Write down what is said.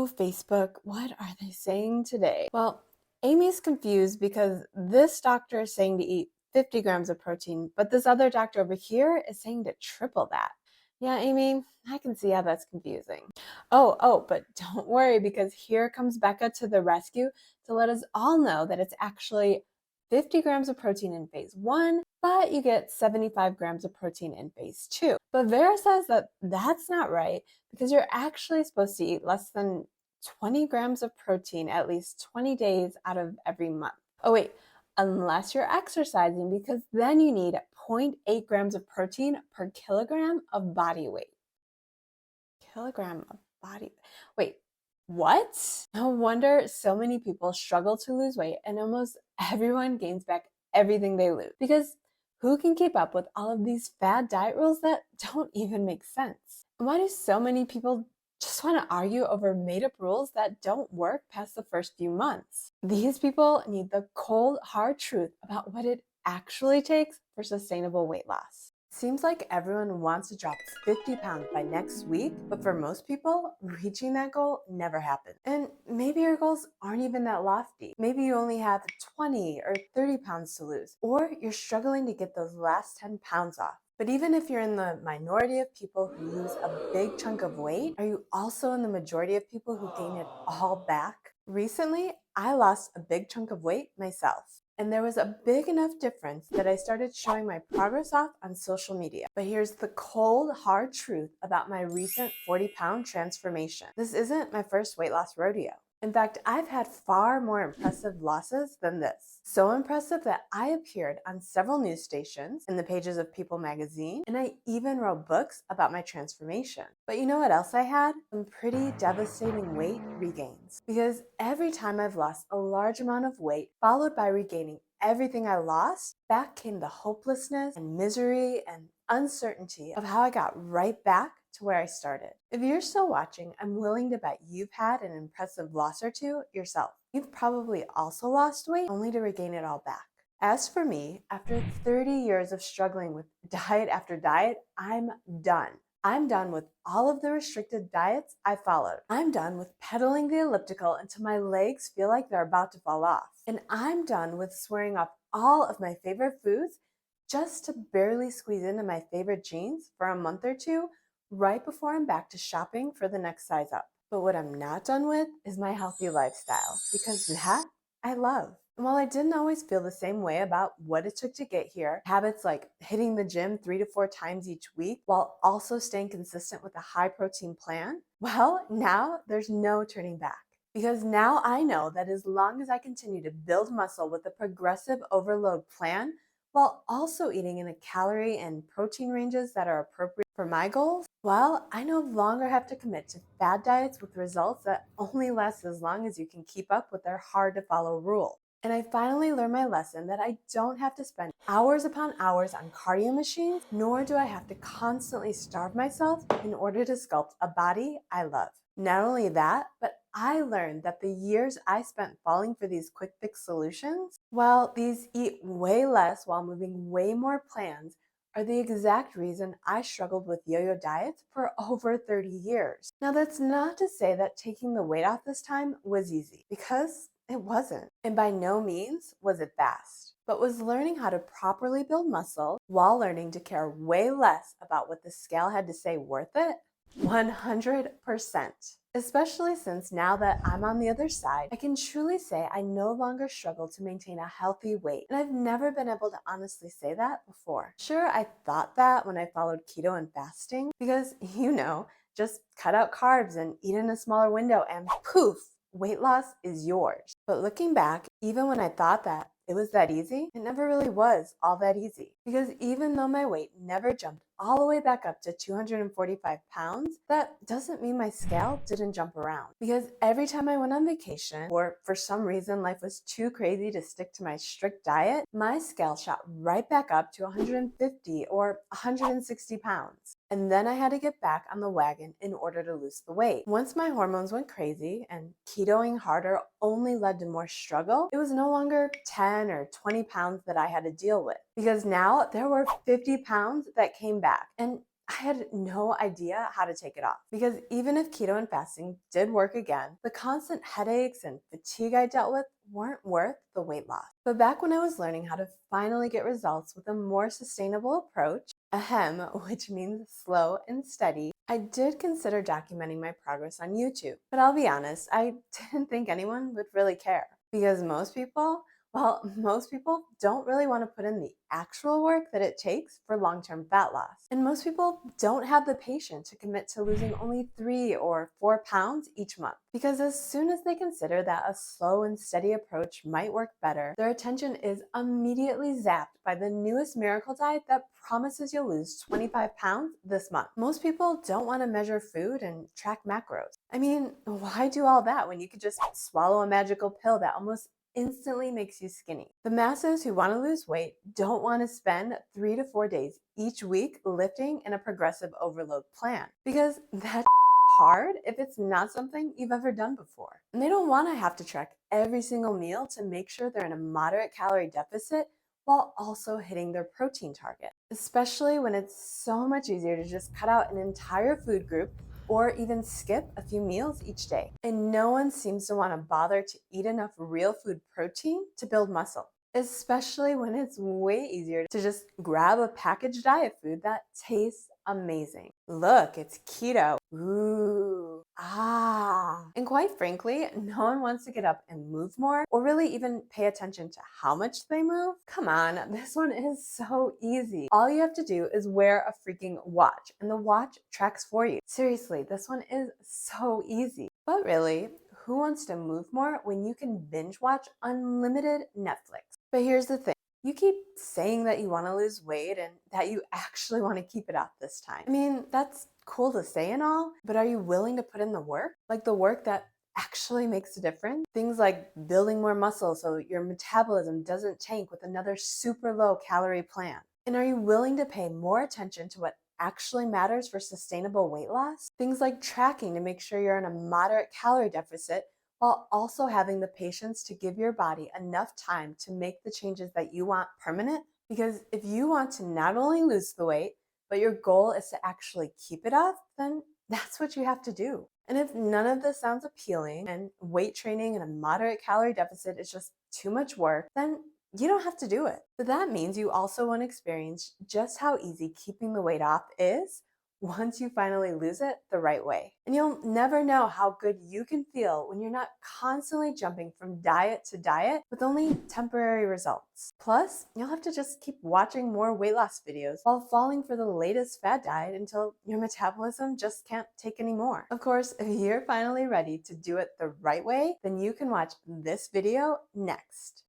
Oh, Facebook, what are they saying today? Well, Amy's confused because this doctor is saying to eat 50 grams of protein, but this other doctor over here is saying to triple that. Yeah, Amy, I can see how that's confusing. But don't worry because here comes Becca to the rescue to let us all know that it's actually 50 grams of protein in phase one, but you get 75 grams of protein in phase two. But Vera says that that's not right because you're actually supposed to eat less than 20 grams of protein at least 20 days out of every month. Oh, wait, unless you're exercising, because then you need 0.8 grams of protein per kilogram of body weight. Kilogram of body. Wait, what? No wonder so many people struggle to lose weight and almost everyone gains back everything they lose. Because who can keep up with all of these fad diet rules that don't even make sense? And why do so many people just want to argue over made up rules that don't work past the first few months? These people need the cold, hard truth about what it actually takes for sustainable weight loss. Seems like everyone wants to drop 50 pounds by next week, but for most people, reaching that goal never happens. And maybe your goals aren't even that lofty. Maybe you only have 20 or 30 pounds to lose, or you're struggling to get those last 10 pounds off. But even if you're in the minority of people who lose a big chunk of weight, are you also in the majority of people who gain it all back? Recently, I lost a big chunk of weight myself. And there was a big enough difference that I started showing my progress off on social media. But here's the cold, hard truth about my recent 40-pound transformation. This isn't my first weight loss rodeo. In fact, I've had far more impressive losses than this. So impressive that I appeared on several news stations, in the pages of People magazine, and I even wrote books about my transformation. But you know what else I had? Some pretty devastating weight regains. Because every time I've lost a large amount of weight, followed by regaining everything I lost, back came the hopelessness and misery and uncertainty of how I got right back to where I started. If you're still watching, I'm willing to bet you've had an impressive loss or two yourself. You've probably also lost weight only to regain it all back. As for me, after 30 years of struggling with diet after diet, I'm done. I'm done with all of the restricted diets I followed. I'm done with pedaling the elliptical until my legs feel like they're about to fall off. And I'm done with swearing off all of my favorite foods just to barely squeeze into my favorite jeans for a month or two right before I'm back to shopping for the next size up. But what I'm not done with is my healthy lifestyle, because that I love. And while I didn't always feel the same way about what it took to get here, habits like hitting the gym 3 to 4 times each week while also staying consistent with a high protein plan, well, now there's no turning back. Because now I know that as long as I continue to build muscle with a progressive overload plan, while also eating in a calorie and protein ranges that are appropriate for my goals, well, I no longer have to commit to fad diets with results that only last as long as you can keep up with their hard to follow rules. And I finally learned my lesson that I don't have to spend hours upon hours on cardio machines, nor do I have to constantly starve myself in order to sculpt a body I love. Not only that, but I learned that the years I spent falling for these quick fix solutions, well, these eat way less while moving way more plans, are the exact reason I struggled with yo-yo diets for over 30 years. Now, that's not to say that taking the weight off this time was easy, because it wasn't. And by no means was it fast. But was learning how to properly build muscle while learning to care way less about what the scale had to say worth it? 100%. Especially since now that I'm on the other side, I can truly say I no longer struggle to maintain a healthy weight. And I've never been able to honestly say that before. Sure, I thought that when I followed keto and fasting, because, just cut out carbs and eat in a smaller window and poof, weight loss is yours. But looking back, even when I thought that it was that easy, it never really was all that easy. Because even though my weight never jumped all the way back up to 245 pounds, that doesn't mean my scale didn't jump around. Because every time I went on vacation, or for some reason life was too crazy to stick to my strict diet, my scale shot right back up to 150 or 160 pounds. And then I had to get back on the wagon in order to lose the weight. Once my hormones went crazy and ketoing harder only led to more struggle, it was no longer 10 or 20 pounds that I had to deal with. Because now there were 50 pounds that came back. And I had no idea how to take it off because even if keto and fasting did work again, the constant headaches and fatigue I dealt with weren't worth the weight loss. But back when I was learning how to finally get results with a more sustainable approach, ahem, which means slow and steady, I did consider documenting my progress on YouTube. But I'll be honest, I didn't think anyone would really care because most people don't really want to put in the actual work that it takes for long-term fat loss. And most people don't have the patience to commit to losing only 3 or 4 pounds each month. Because as soon as they consider that a slow and steady approach might work better, their attention is immediately zapped by the newest miracle diet that promises you'll lose 25 pounds this month. Most people don't want to measure food and track macros. I mean, why do all that when you could just swallow a magical pill that almost instantly makes you skinny? The masses who want to lose weight don't want to spend 3 to 4 days each week lifting in a progressive overload plan because that's hard if it's not something you've ever done before. And they don't want to have to track every single meal to make sure they're in a moderate calorie deficit while also hitting their protein target, especially when it's so much easier to just cut out an entire food group or even skip a few meals each day. And no one seems to want to bother to eat enough real food protein to build muscle, especially when it's way easier to just grab a packaged diet food that tastes amazing. Look, it's keto. Ooh, ah. And quite frankly, no one wants to get up and move more or really even pay attention to how much they move. Come on, this one is so easy. All you have to do is wear a freaking watch and the watch tracks for you. Seriously, this one is so easy. But really, who wants to move more when you can binge watch unlimited Netflix? But here's the thing. You keep saying that you want to lose weight and that you actually want to keep it off this time. I mean, that's cool to say and all, but are you willing to put in the work? Like the work that actually makes a difference? Things like building more muscle so your metabolism doesn't tank with another super low calorie plan. And are you willing to pay more attention to what actually matters for sustainable weight loss? Things like tracking to make sure you're in a moderate calorie deficit while also having the patience to give your body enough time to make the changes that you want permanent. Because if you want to not only lose the weight, but your goal is to actually keep it off, then that's what you have to do. And if none of this sounds appealing and weight training and a moderate calorie deficit is just too much work, then you don't have to do it. But that means you also want to experience just how easy keeping the weight off is once you finally lose it the right way. And you'll never know how good you can feel when you're not constantly jumping from diet to diet with only temporary results. Plus, you'll have to just keep watching more weight loss videos while falling for the latest fad diet until your metabolism just can't take anymore. Of course, if you're finally ready to do it the right way, then you can watch this video next.